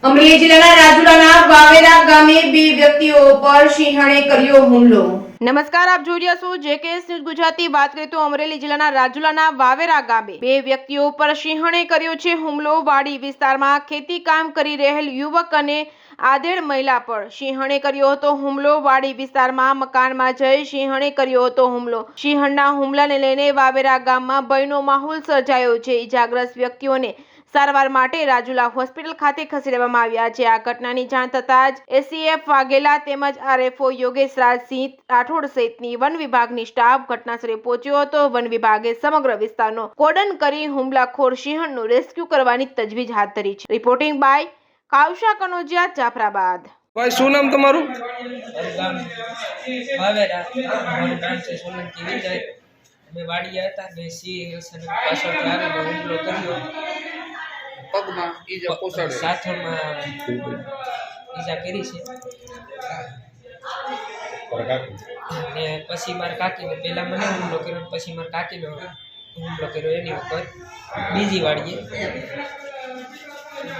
અમરેલી જિલ્લાના રાજુલાના વાવેરા ગામે બે વ્યક્તિઓ પર સિંહણે કર્યો હુમલો। નમસ્કાર, આપ જોઈ રહ્યા છો જેકેએસ ન્યૂઝ ગુજરાતી। વાત કરીએ તો અમરેલી જિલ્લાના રાજુલાના વાવેરા ગામે બે વ્યક્તિઓ પર સિંહણે કર્યો છે હુમલો। વાડી વિસ્તારમાં ખેતી કામ કરી રહેલ યુવક અને આધેડ મહિલા પર સિંહણે કર્યો હતો હુમલો। વાડી વિસ્તારમાં મકાનમાં જઈ સિંહણે કર્યો હતો હુમલો। સિંહણના હુમલાને લઈને વાવેરા ગામમાં ભયનો માહોલ સર્જાયો છે। ઇજાગ્રસ્ત વ્યક્તિઓને સારવાર માટે રાજુલા હોસ્પિટલ ખાતે ખસેડવામાં આવ્યા છે। આ ઘટનાની જાણ થતાં જ એસીએફ વાઘેલા તેમજ આરએફઓ યોગેશ રાજસિંહ રાઠોડ સહિતની વન વિભાગની સ્ટાફ ઘટનાસ્થળે પહોંચ્યો હતો। વન વિભાગે સમગ્ર વિસ્તારનો કોર્ડન કરી હુમલાખોર સિંહણનું રેસ્ક્યુ કરવાની તજવીજ હાથ ધરી છે। Reporting by Kavsha Kanojia, Jafrabad. ભાઈ શું નામ તમારું? ગામ વાવેરા, મારું નામ છે સોલંકી વિજય। અમે વાડીયા હતા ને સિંહ અચાનક પાછળથી આવીને હુમલો કર્યો। પગમાં ઈજા પહોંચાડે, સાથળમાં ઈજા કરી છે ને પછી મારા કાકીને પહેલાં મને હુમલો કર્યો, પછી મારા કાકીનો હુમલો કર્યો એની ઉપર બીજી વાડીએ।